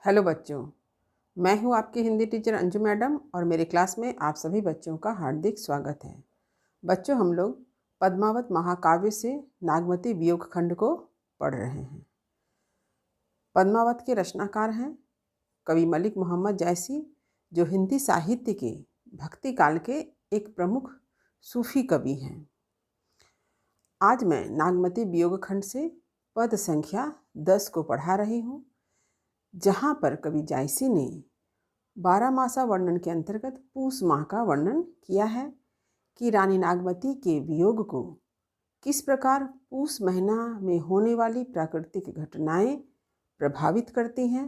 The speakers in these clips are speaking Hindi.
हेलो बच्चों, मैं हूं आपकी हिंदी टीचर अंजू मैडम और मेरी क्लास में आप सभी बच्चों का हार्दिक स्वागत है। बच्चों, हम लोग पद्मावत महाकाव्य से नागमती वियोग खंड को पढ़ रहे हैं। पद्मावत के रचनाकार हैं कवि मलिक मोहम्मद जैसी, जो हिंदी साहित्य के भक्ति काल के एक प्रमुख सूफी कवि हैं। आज मैं नागमती वियोग खंड से पद संख्या 10 को पढ़ा रही हूँ, जहाँ पर कवि जायसी ने 12 मासा वर्णन के अंतर्गत पूस माह का वर्णन किया है कि रानी नागमती के वियोग को किस प्रकार पूस महीना में होने वाली प्राकृतिक घटनाएं प्रभावित करती हैं,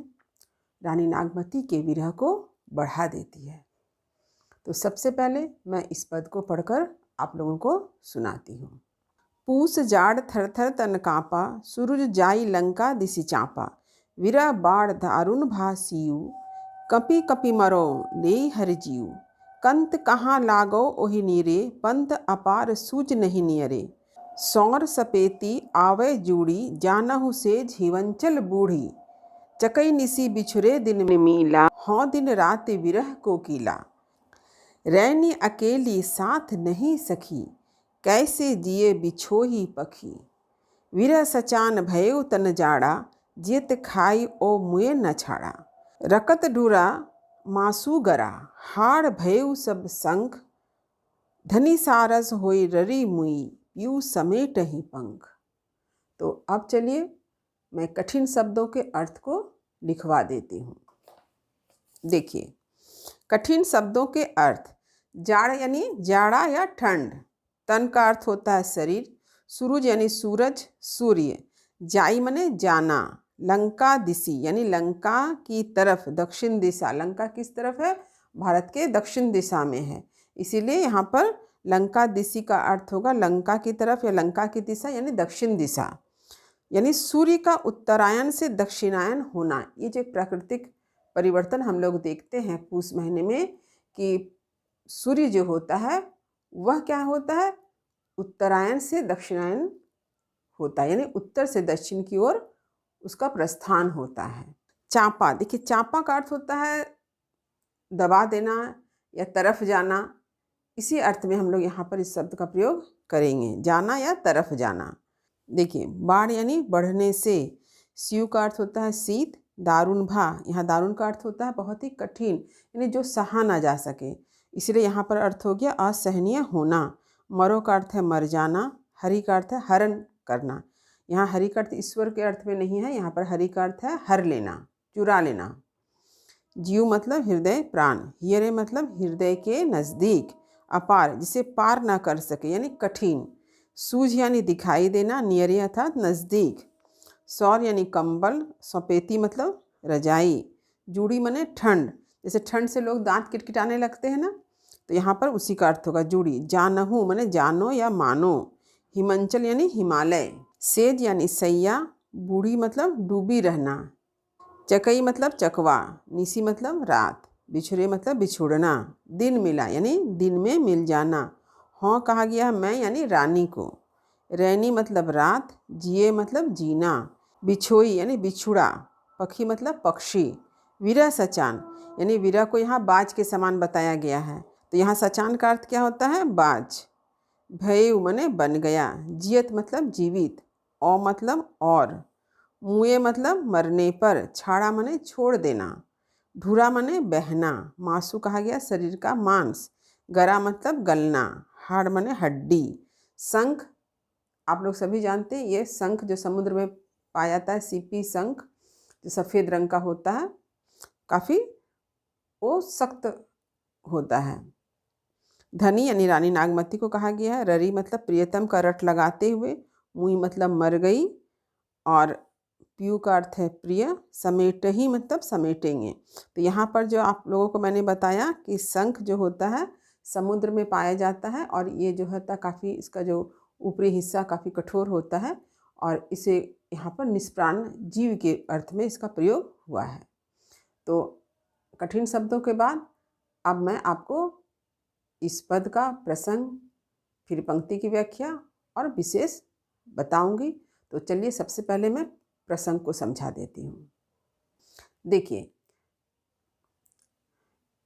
रानी नागमती के विरह को बढ़ा देती है। तो सबसे पहले मैं इस पद को पढ़कर आप लोगों को सुनाती हूँ। पूस जाड़ थर थर तन कांपा, सूरज जाई लंका दिशि चांपा, विरह बाढ़ दारुण भासियु, कपि कपि मरो ले हर जीव, कंत कहाँ लागो ओहि नीरे, पंत अपार सूझ नहीं नियरे, सौर सपेती आवे जूड़ी, जानहु से जीवंचल बूढ़ी, चकई निसी बिछुरे दिन में मीला, हों दिन रात विरह को कीला, रैनी अकेली साथ नहीं सखी, कैसे जिए बिछोही पखी, विरह सचान भयउ तन जाड़ा, जियत खाई ओ मुए न छाड़ा, रकत ढूरा मासू गरा, हाड़ भयउ सब संख, धनी सारस होई ररी मुई, पीऊ समेट ही पंख। तो अब चलिए मैं कठिन शब्दों के अर्थ को लिखवा देती हूँ। देखिए, कठिन शब्दों के अर्थ। जाड़ यानी जाड़ा या ठंड, तन का अर्थ होता है शरीर, सूरज यानी सूरज सूर्य, जाई मने जाना, लंका दिशि यानी लंका की तरफ, दक्षिण दिशा। लंका किस तरफ है? भारत के दक्षिण दिशा में है, इसीलिए यहाँ पर लंका दिशि का अर्थ होगा लंका की तरफ या लंका की दिशा यानी दक्षिण दिशा। यानी सूर्य का उत्तरायण से दक्षिणायन होना। ये जो प्राकृतिक परिवर्तन हम लोग देखते हैं पूस महीने में कि सूर्य जो होता है वह क्या होता है, उत्तरायण से दक्षिणायन होता है, यानी उत्तर से दक्षिण की ओर उसका प्रस्थान होता है। चांपा, देखिए चांपा का अर्थ होता है दबा देना या तरफ जाना। इसी अर्थ में हम लोग यहाँ पर इस शब्द का प्रयोग करेंगे, जाना या तरफ जाना। देखिए, बाढ़ यानी बढ़ने से, स्यू का अर्थ होता है शीत, दारुण भा, यहाँ दारुण का अर्थ होता है बहुत ही कठिन, यानी जो सहा ना जा सके, इसलिए यहाँ पर अर्थ हो गया असहनीय होना। मरो का अर्थ है मर जाना, हरि का अर्थ है हरण करना। यहाँ हरि का अर्थ ईश्वर के अर्थ में नहीं है, यहाँ पर हरि का अर्थ है हर लेना, चुरा लेना। जीव मतलब हृदय प्राण, हियरे मतलब हृदय के नज़दीक, अपार जिसे पार ना कर सके यानी कठिन, सूझ यानी दिखाई देना, नियरे अर्थात नज़दीक, सौर यानी कंबल, सपेती मतलब रजाई, जूड़ी मने ठंड, जैसे ठंड से लोग दांत किटकिटाने लगते हैं ना, तो यहाँ पर उसी का अर्थ होगा जूड़ी। जानहु मने जानो या मानो, हिमांचल यानी हिमालय, सेज यानी सैया, बूढ़ी मतलब डूबी रहना, चकई मतलब चकवा, निसी मतलब रात, बिछुरे मतलब बिछुड़ना, दिन मिला यानी दिन में मिल जाना, हों कहा गया मैं यानी रानी को, रैनी मतलब रात, जिए मतलब जीना, बिछोई यानी बिछुड़ा, पखी मतलब पक्षी, विरह सचान यानी विरह को यहाँ बाज के समान बताया गया है, तो यहाँ सचान का अर्थ क्या होता है? बाज। भयउ मने बन गया, जियत मतलब जीवित, औ मतलब और, मुए मतलब मरने पर, छाड़ा मने छोड़ देना, ढूरा मने बहना, मासू कहा गया शरीर का मांस, गरा मतलब गलना, हाड़ मने हड्डी, शंख आप लोग सभी जानते हैं, ये शंख जो समुद्र में पाया जाता है, सीपी शंख जो सफ़ेद रंग का होता है, काफ़ी वो सख्त होता है। धनी यानी रानी नागमती को कहा गया है, ररी मतलब प्रियतम का रट लगाते हुए, मुई मतलब मर गई, और पीयू का अर्थ है प्रिय, समेट ही मतलब समेटेंगे। तो यहाँ पर जो आप लोगों को मैंने बताया कि शंख जो होता है समुद्र में पाया जाता है, और ये जो होता है काफ़ी, इसका जो ऊपरी हिस्सा काफ़ी कठोर होता है, और इसे यहाँ पर निष्प्राण जीव के अर्थ में इसका प्रयोग हुआ है। तो कठिन शब्दों के बाद अब मैं आपको इस पद का प्रसंग, फिर पंक्ति की व्याख्या और विशेष बताऊंगी। तो चलिए सबसे पहले मैं प्रसंग को समझा देती हूँ। देखिए,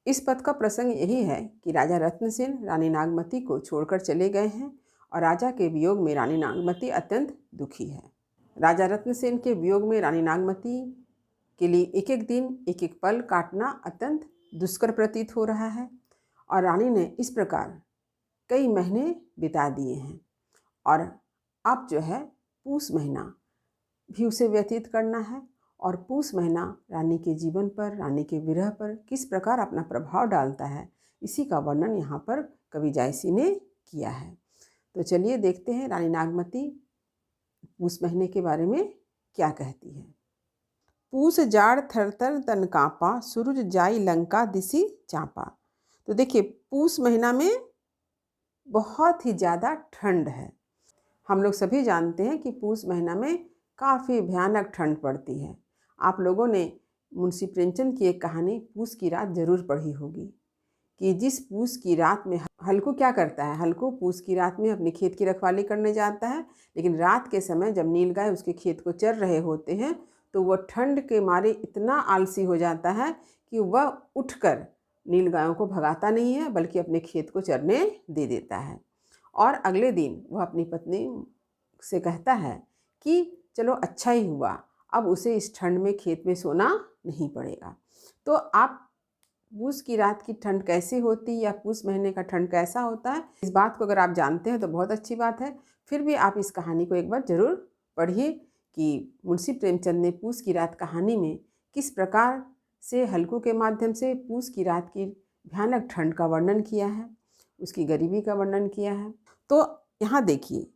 इस पद का प्रसंग यही है कि राजा रत्नसेन रानी नागमती को छोड़कर चले गए हैं और राजा के वियोग में रानी नागमती अत्यंत दुखी है। राजा रत्नसेन के वियोग में रानी नागमती के लिए एक एक दिन एक एक पल काटना अत्यंत दुष्कर प्रतीत हो रहा है और रानी ने इस प्रकार कई महीने बिता दिए हैं और अब जो है पूस महीना भी उसे व्यतीत करना है और पूस महीना रानी के जीवन पर, रानी के विरह पर किस प्रकार अपना प्रभाव डालता है, इसी का वर्णन यहाँ पर कवि जायसी ने किया है। तो चलिए देखते हैं रानी नागमती पूस महीने के बारे में क्या कहती है। पूस जाड़ थरथर तन कांपा, सूरज जाई लंका दिसी चांपा। तो देखिए, पूस महीना में बहुत ही ज़्यादा ठंड है। हम लोग सभी जानते हैं कि पूस महीना में काफ़ी भयानक ठंड पड़ती है। आप लोगों ने मुंशी प्रेमचंद की एक कहानी पूस की रात जरूर पढ़ी होगी कि जिस पूस की रात में हल्कू क्या करता है, हल्कू पूस की रात में अपने खेत की रखवाली करने जाता है, लेकिन रात के समय जब नीलगाय उसके खेत को चर रहे होते हैं तो वह ठंड के मारे इतना आलसी हो जाता है कि वह उठकर नीलगायों को भगाता नहीं है बल्कि अपने खेत को चरने दे देता है। और अगले दिन वह अपनी पत्नी से कहता है कि चलो अच्छा ही हुआ, अब उसे इस ठंड में खेत में सोना नहीं पड़ेगा। तो आप पूस की रात की ठंड कैसी होती है या पूस महीने का ठंड कैसा होता है, इस बात को अगर आप जानते हैं तो बहुत अच्छी बात है। फिर भी आप इस कहानी को एक बार ज़रूर पढ़िए कि मुंशी प्रेमचंद ने पूस की रात कहानी में किस प्रकार से हल्कू के माध्यम से पूस की रात की भयानक ठंड का वर्णन किया है, उसकी गरीबी का वर्णन किया है। तो यहाँ देखिए,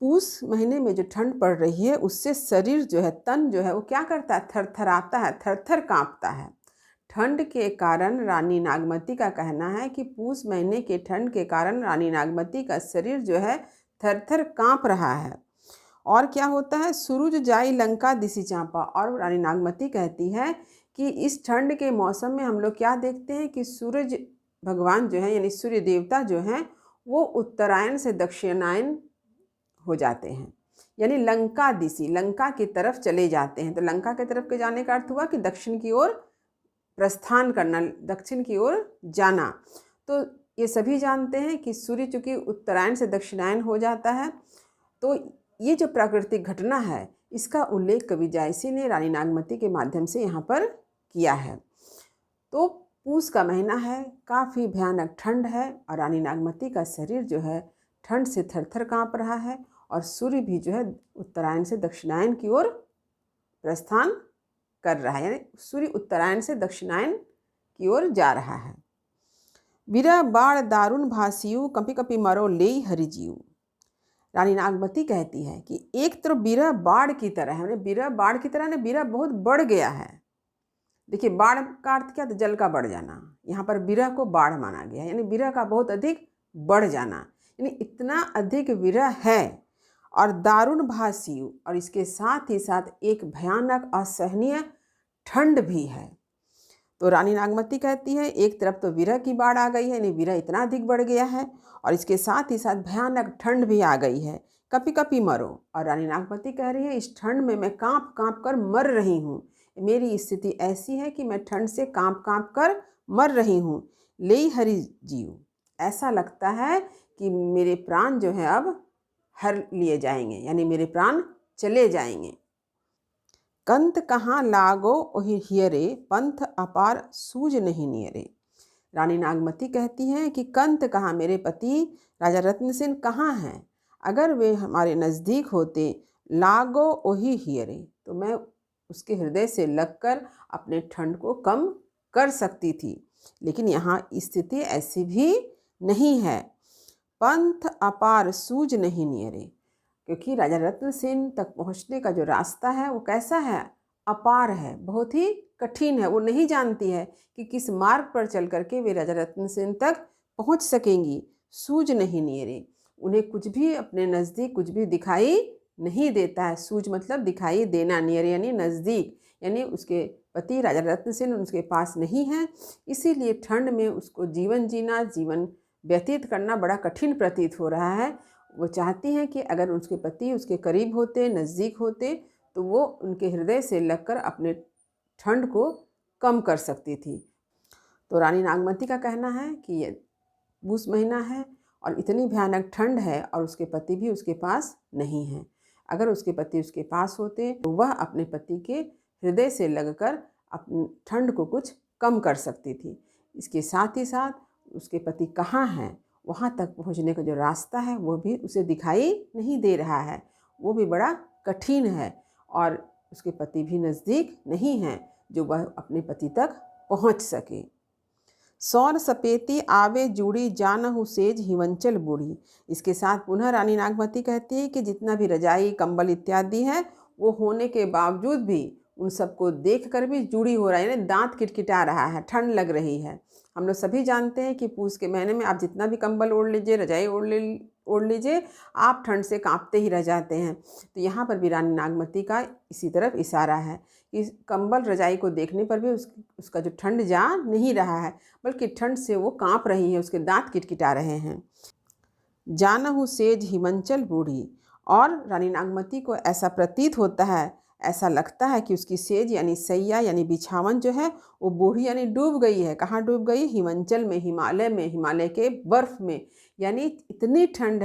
पूस महीने में जो ठंड पड़ रही है उससे शरीर जो है, तन जो है वो क्या करता है, थरथराता है, थरथर कांपता है। ठंड के कारण रानी नागमती का कहना है कि पूस महीने के ठंड के कारण रानी नागमती का शरीर जो है थरथर कांप रहा है। और क्या होता है, सूरज जाई लंका दिसी चांपा। और रानी नागमती कहती है कि इस ठंड के मौसम में हम लोग क्या देखते हैं कि सूरज भगवान जो है यानी सूर्य देवता जो हैं वो उत्तरायण से दक्षिणायन हो जाते हैं, यानी लंका दिसी, लंका की तरफ चले जाते हैं। तो लंका की तरफ के जाने का अर्थ हुआ कि दक्षिण की ओर प्रस्थान करना, दक्षिण की ओर जाना। तो ये सभी जानते हैं कि सूर्य चूँकि उत्तरायण से दक्षिणायन हो जाता है, तो ये जो प्राकृतिक घटना है इसका उल्लेख कवि जायसी ने रानी नागमती के माध्यम से यहाँ पर किया है। तो पूस का महीना है, काफ़ी भयानक ठंड है और रानी नागमती का शरीर जो है ठंड से थरथर काँप रहा है और सूर्य भी जो है उत्तरायण से दक्षिणायन की ओर प्रस्थान कर रहा है, यानी सूर्य उत्तरायण से दक्षिणायन की ओर जा रहा है। बिरह बाण दारुण भासियु, कपि कपि मरो ले हरिजीव। रानी नागमती कहती है कि एक तरफ बिरह बाढ़ की तरह है, बिरह बाढ़ की तरह ने बिरह बहुत बढ़ गया है। देखिए, बाढ़ का अर्थ क्या, तो जल का बढ़ जाना, यहाँ पर बिरह को बाढ़ माना गया, यानी बिरह का बहुत अधिक बढ़ जाना, यानी इतना अधिक विरह है। और दारुण भासियु, और इसके साथ ही साथ एक भयानक असहनीय ठंड भी है। तो रानी नागमती कहती है एक तरफ तो विरह की बाढ़ आ गई है, यानी विरह इतना अधिक बढ़ गया है और इसके साथ ही साथ भयानक ठंड भी आ गई है। कपि कपि मरो, और रानी नागमती कह रही है इस ठंड में मैं काँप काँप कर मर रही हूँ, मेरी स्थिति ऐसी है कि मैं ठंड से काँप काँप कर मर रही हूँ। ले हरि जीव, ऐसा लगता है कि मेरे प्राण जो है अब हर लिए जाएंगे, यानी मेरे प्राण चले जाएंगे। कंत कहाँ लागो ओहि हियरे, पंथ अपार सूझ नहीं नियरे। रानी नागमती कहती हैं कि कंत कहाँ, मेरे पति राजा रत्नसेन कहाँ हैं, अगर वे हमारे नज़दीक होते, लागो ओहि हियरे, तो मैं उसके हृदय से लगकर अपने ठंड को कम कर सकती थी, लेकिन यहाँ स्थिति ऐसी भी नहीं है। पंथ अपार सूझ नहीं नियरे, क्योंकि राजा रत्नसेन तक पहुँचने का जो रास्ता है वो कैसा है, अपार है, बहुत ही कठिन है। वो नहीं जानती है कि किस मार्ग पर चल करके वे राजा रत्नसेन तक पहुँच सकेंगी। सूझ नहीं नियरे, उन्हें कुछ भी अपने नज़दीक कुछ भी दिखाई नहीं देता है। सूझ मतलब दिखाई देना, नियर यानी नज़दीक, यानी उसके पति राजा रत्नसेन उसके पास नहीं है, इसीलिए ठंड में उसको जीवन जीना, जीवन व्यतीत करना बड़ा कठिन प्रतीत हो रहा है। वो चाहती हैं कि अगर उसके पति उसके करीब होते, नज़दीक होते, तो वो उनके हृदय से लगकर अपने ठंड को कम कर सकती थी। तो रानी नागमती का कहना है कि ये पूस महीना है और इतनी भयानक ठंड है और उसके पति भी उसके पास नहीं हैं। अगर उसके पति उसके पास होते तो वह अपने पति के हृदय से लगकर अपनी ठंड को कुछ कम कर सकती थी। इसके साथ ही साथ उसके पति कहाँ हैं, वहाँ तक पहुँचने का जो रास्ता है वो भी उसे दिखाई नहीं दे रहा है, वो भी बड़ा कठिन है और उसके पति भी नज़दीक नहीं हैं जो वह अपने पति तक पहुँच सके। सौर सपेती आवे जूड़ी जानहु सेज हिमंचल बूढ़ी। इसके साथ पुनः रानी नागमती कहती है कि जितना भी रजाई कंबल इत्यादि है वो होने के बावजूद भी उन सबको देखकर भी जूड़ी हो रहा है, यानी दांत किटकिटा रहा है, ठंड लग रही है। हम लोग सभी जानते हैं कि पूस के महीने में आप जितना भी कंबल ओढ़ लीजिए, रजाई ओढ़ लीजिए, आप ठंड से कांपते ही रह जाते हैं। तो यहाँ पर भी रानी नागमती का इसी तरफ इशारा है कि कंबल रजाई को देखने पर भी उसका जो ठंड जा नहीं रहा है, बल्कि ठंड से वो कांप रही है, उसके दांत किटकिटा रहे हैं। जानहु सेज हिमंचल बूढ़ी। और रानी नागमती को ऐसा प्रतीत होता है, ऐसा लगता है कि उसकी सेज यानी सैया यानी बिछावन जो है वो बूढ़ी यानी डूब गई है। कहाँ डूब गई? हिमांचल में, हिमालय में, हिमालय के बर्फ़ में। यानी इतनी ठंड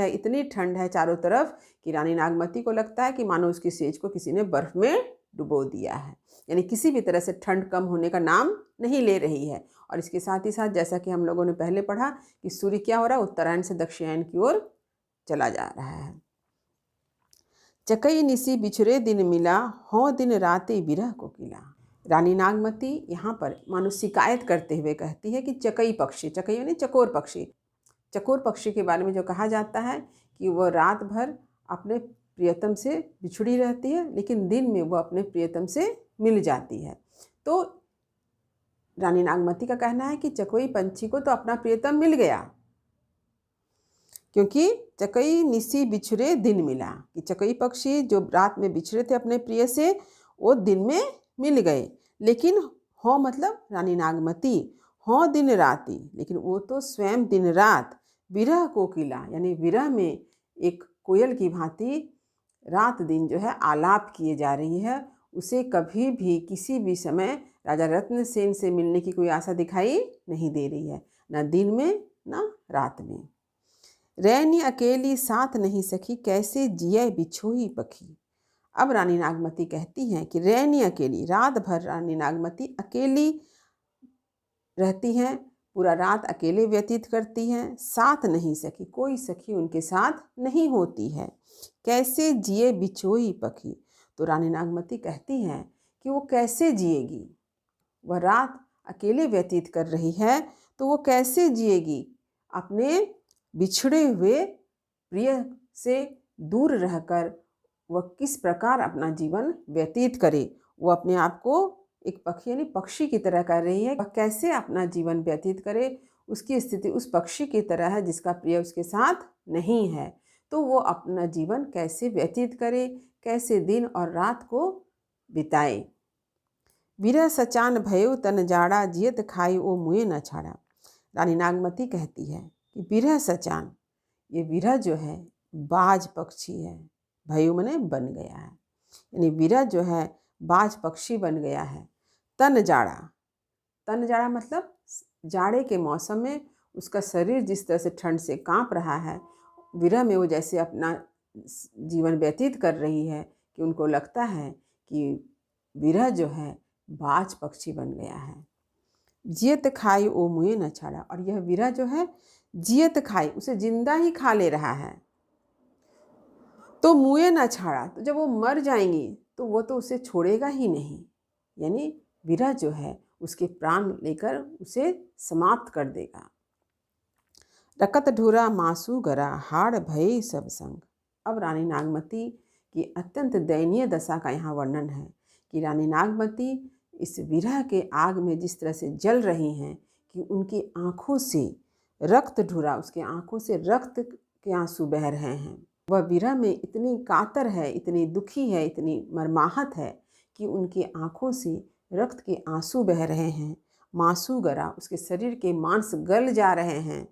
है चारों तरफ कि रानी नागमती को लगता है कि मानो उसकी सेज को किसी ने बर्फ़ में डुबो दिया है। यानी किसी भी तरह से ठंड कम होने का नाम नहीं ले रही है। और इसके साथ ही साथ जैसा कि हम लोगों ने पहले पढ़ा कि सूर्य क्या हो रहा है, उत्तरायण से दक्षिणायन की ओर चला जा रहा है। चकई निसी बिछुरे दिन मिला, हों दिन राते बिरह को किला। रानी नागमती यहाँ पर मानो शिकायत करते हुए कहती है कि चकई पक्षी, चकई यानी चकोर पक्षी, चकोर पक्षी के बारे में जो कहा जाता है कि वह रात भर अपने प्रियतम से बिछुड़ी रहती है, लेकिन दिन में वह अपने प्रियतम से मिल जाती है। तो रानी नागमती का कहना है कि चकोई पंछी को तो अपना प्रियतम मिल गया, क्योंकि चकई निसी बिछुरे दिन मिला, कि चकई पक्षी जो रात में बिछड़े थे अपने प्रिय से वो दिन में मिल गए। लेकिन हो मतलब रानी नागमती, हो दिन राती, लेकिन वो तो स्वयं दिन रात विरह कोकिला यानी विरह में एक कोयल की भांति रात दिन जो है आलाप किए जा रही है। उसे कभी भी किसी भी समय राजा रत्नसेन से मिलने की कोई आशा दिखाई नहीं दे रही है, न दिन में न रात में। रैनी अकेली साथ नहीं सखी, कैसे जिये बिछोही पखी। अब रानी नागमती कहती हैं कि रैनी अकेली, रात भर रानी नागमती अकेली रहती हैं, पूरा रात अकेले व्यतीत करती हैं, साथ नहीं सखी, कोई सखी उनके साथ नहीं होती है। कैसे जिए बिछोही पखी, तो रानी नागमती कहती हैं कि वो कैसे जिएगी, वह रात अकेले व्यतीत कर रही है तो वो कैसे जिएगी, अपने बिछड़े हुए प्रिय से दूर रहकर वह किस प्रकार अपना जीवन व्यतीत करे। वो अपने आप को एक पक्षी यानी पक्षी की तरह कर रही है। वह कैसे अपना जीवन व्यतीत करे, उसकी स्थिति उस पक्षी की तरह है जिसका प्रिय उसके साथ नहीं है। तो वो अपना जीवन कैसे व्यतीत करे, कैसे दिन और रात को बिताए। विरह सचान भयो तन जाड़ा, जियत खाई ओ मुँह न छाड़ा। रानी नागमती कहती है कि विरह सचान, ये विरह जो है बाज पक्षी है, भयो मने बन गया है, यानी विरह जो है बाज पक्षी बन गया है। तन जाड़ा, तन जाड़ा मतलब जाड़े के मौसम में उसका शरीर जिस तरह से ठंड से कांप रहा है, विरह में वो जैसे अपना जीवन व्यतीत कर रही है कि उनको लगता है कि विरह जो है बाज पक्षी बन गया है। जियत खाई ओ मुँह न छाड़ा, और यह विरह जो है जियत खाई, उसे जिंदा ही खा ले रहा है, तो मुँह न छाड़ा, तो जब वो मर जाएंगी तो वो तो उसे छोड़ेगा ही नहीं, यानी विरह जो है उसके प्राण लेकर उसे समाप्त कर देगा। रकत ढूरा मासू गरा, हाड़ भय सब संग। अब रानी नागमती की अत्यंत दयनीय दशा का यहाँ वर्णन है कि रानी नागमती इस विरह के आग में जिस तरह से जल रही हैं कि उनकी आँखों से रक्त ढूरा, उसके आँखों से रक्त के आंसू बह रहे हैं। वह विरह में इतनी कातर है, इतनी दुखी है, इतनी मर्माहत है कि उनकी आँखों से रक्त के आंसू बह रहे हैं। मांसू गरा, उसके शरीर के मांस गल जा रहे हैं।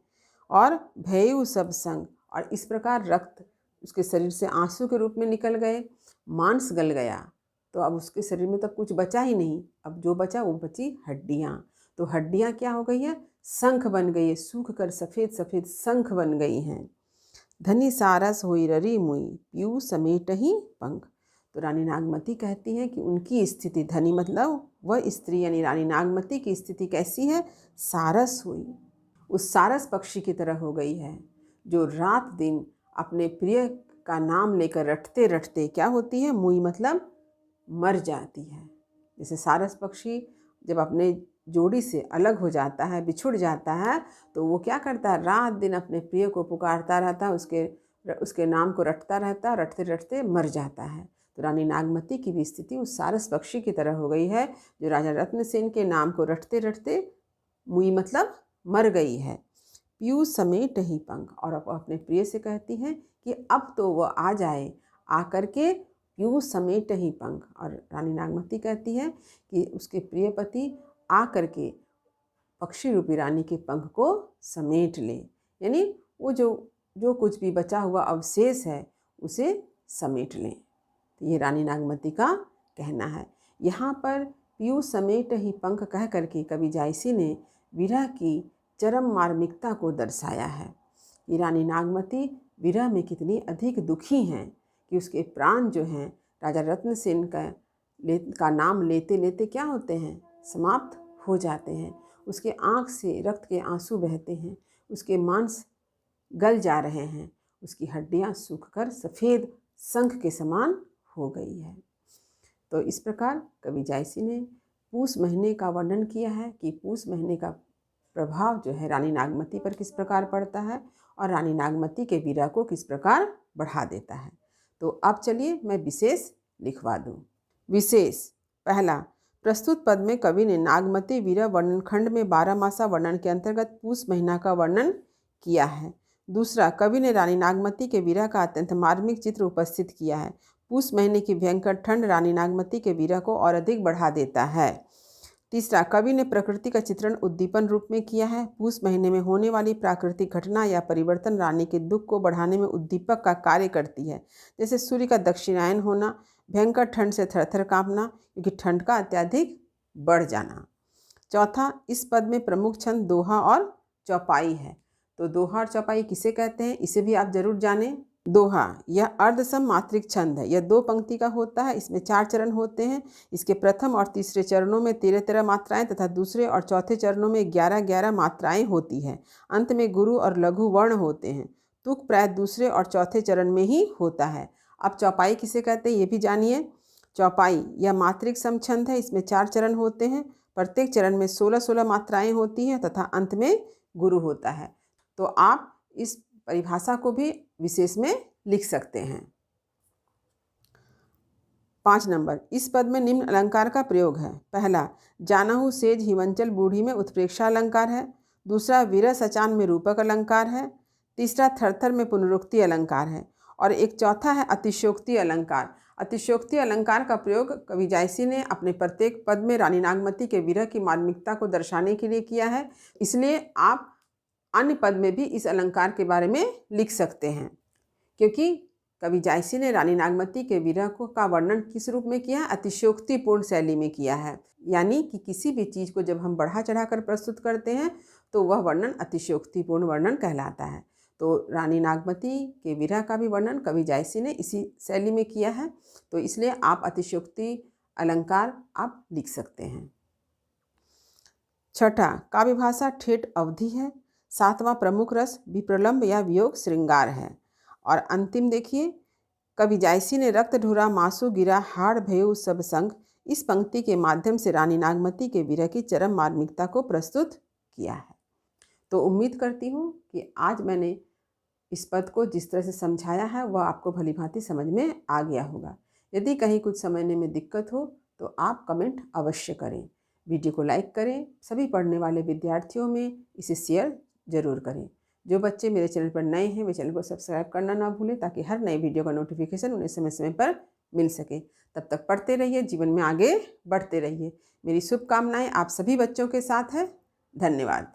और भयउ सब संग, और इस प्रकार रक्त उसके शरीर से आंसू के रूप में निकल गए, मांस गल गया, तो अब उसके शरीर में तो कुछ बचा ही नहीं, अब जो बचा वो बची हड्डियाँ। तो हड्डियाँ क्या हो गई है, शंख बन गई है, सूख कर सफ़ेद सफ़ेद शंख बन गई हैं। धनी सारस होई ररी मुई पीऊ समेट ही पंख। तो रानी नागमती कहती हैं कि उनकी स्थिति, धनी मतलब वह स्त्री यानी रानी नागमती की स्थिति कैसी है, सारस हुई, उस सारस पक्षी की तरह हो गई है जो रात दिन अपने प्रिय का नाम लेकर रटते रटते क्या होती है, मुई मतलब मर जाती है। जैसे सारस पक्षी जब अपने जोड़ी से अलग हो जाता है, बिछुड़ जाता है, तो वो क्या करता है, रात दिन अपने प्रिय को पुकारता रहता है, उसके नाम को रटता रहता है, रटते रटते मर जाता है। तो रानी नागमती की भी स्थिति उस सारस पक्षी की तरह हो गई है जो राजा रत्नसेन के नाम को रटते रटते मुई मतलब मर गई है। पीयूष समेट ही पंख, और अपने प्रिय से कहती हैं कि अब तो वह आ जाए, आकर के पीयूष समेट ही पंख। और रानी नागमती कहती है कि उसके प्रिय पति आ करके पक्षी रूपी रानी के पंख को समेट ले, यानी वो जो कुछ भी बचा हुआ अवशेष है उसे समेट लें। तो ये रानी नागमती का कहना है। यहाँ पर पीयूष समेट ही पंख कह करके कवि जायसी ने विरह की चरम मार्मिकता को दर्शाया है। ये रानी नागमती विरह में कितनी अधिक दुखी हैं कि उसके प्राण जो हैं राजा रत्नसेन का नाम लेते लेते क्या होते हैं, समाप्त हो जाते हैं। उसके आँख से रक्त के आंसू बहते हैं, उसके मांस गल जा रहे हैं, उसकी हड्डियाँ सूखकर सफ़ेद शंख के समान हो गई है। तो इस प्रकार कवि जायसी ने पूस महीने का वर्णन किया है कि पूस महीने का प्रभाव जो है रानी नागमती पर किस प्रकार पड़ता है और रानी नागमती के विरह को किस प्रकार बढ़ा देता है। तो अब चलिए मैं विशेष लिखवा दूँ। विशेष पहला, प्रस्तुत पद में कवि ने नागमती विरह वर्णन खंड में 12 मासा वर्णन के अंतर्गत पूस महीना का वर्णन किया है। दूसरा, कवि ने रानी नागमती के विरह का अत्यंत मार्मिक चित्र उपस्थित किया है। पूस महीने की भयंकर ठंड रानी नागमती के विरह को और अधिक बढ़ा देता है। तीसरा, कवि ने प्रकृति का चित्रण उद्दीपन रूप में किया है। पूस महीने में होने वाली प्राकृतिक घटना या परिवर्तन रानी के दुख को बढ़ाने में उद्दीपक का कार्य करती है, जैसे सूर्य का दक्षिणायन होना, भयंकर ठंड से थरथर कांपना क्योंकि ठंड का अत्यधिक बढ़ जाना। चौथा, इस पद में प्रमुख छंद दोहा और चौपाई है। तो दोहा और चौपाई किसे कहते हैं, इसे भी आप जरूर जानें। दोहा यह अर्धसम मात्रिक छंद है। यह 2 पंक्ति का होता है। इसमें 4 चरण होते हैं। इसके प्रथम और तीसरे चरणों में 13-13 मात्राएं तथा दूसरे और चौथे चरणों में 11-11 मात्राएं होती हैं। अंत में गुरु और लघु वर्ण होते हैं। तुक प्राय दूसरे और चौथे चरण में ही होता है। अब चौपाई किसे कहते हैं ये भी जानिए। चौपाई यह मात्रिक समछंद है। इसमें 4 चरण होते हैं। प्रत्येक चरण में 16-16 मात्राएं होती हैं तथा अंत में गुरु होता है। तो आप इस परिभाषा को भी विशेष में लिख सकते हैं। 5 नंबर, इस पद में निम्न अलंकार का प्रयोग है। पहला, जानहु सेज हिमंचल बूढ़ी में उत्प्रेक्षा अलंकार है। दूसरा, विरह सचान में रूपक अलंकार है। तीसरा, थरथर में पुनरुक्ति अलंकार है। और एक चौथा है अतिशयोक्ति अलंकार। अतिशयोक्ति अलंकार का प्रयोग कवि जायसी ने अपने प्रत्येक पद में रानी नागमती के विरह की मार्मिकता को दर्शाने के लिए किया है। इसलिए आप अन्य पद में भी इस अलंकार के बारे में लिख सकते हैं, क्योंकि कवि जायसी ने रानी नागमती के विरह का वर्णन किस रूप में किया है, अतिशयोक्तिपूर्ण शैली में किया है। यानी कि किसी भी चीज़ को जब हम बढ़ा चढ़ाकर प्रस्तुत करते हैं तो वह वर्णन अतिशयोक्तिपूर्ण वर्णन कहलाता है। तो रानी नागमती के विरह का भी वर्णन कवि जायसी ने इसी शैली में किया है। तो इसलिए आप अतिशयोक्ति अलंकार आप लिख सकते हैं। छठा, काव्य भाषा ठेठ अवधि है। 7वां प्रमुख रस विप्रलंब या वियोग श्रृंगार है। और अंतिम देखिए, कवि जायसी ने रक्त ढुरा मासु गिरा हाड़ भयउ सब संग, इस पंक्ति के माध्यम से रानी नागमती के विरह की चरम मार्मिकता को प्रस्तुत किया है। तो उम्मीद करती हूँ कि आज मैंने इस पद को जिस तरह से समझाया है वह आपको भली भांति समझ में आ गया होगा। यदि कहीं कुछ समझने में दिक्कत हो तो आप कमेंट अवश्य करें। वीडियो को लाइक करें। सभी पढ़ने वाले विद्यार्थियों में इसे शेयर जरूर करें। जो बच्चे मेरे चैनल पर नए हैं वे चैनल को सब्सक्राइब करना ना भूलें ताकि हर नए वीडियो का नोटिफिकेशन उन्हें समय समय पर मिल सके। तब तक पढ़ते रहिए, जीवन में आगे बढ़ते रहिए। मेरी शुभकामनाएं आप सभी बच्चों के साथ है। धन्यवाद।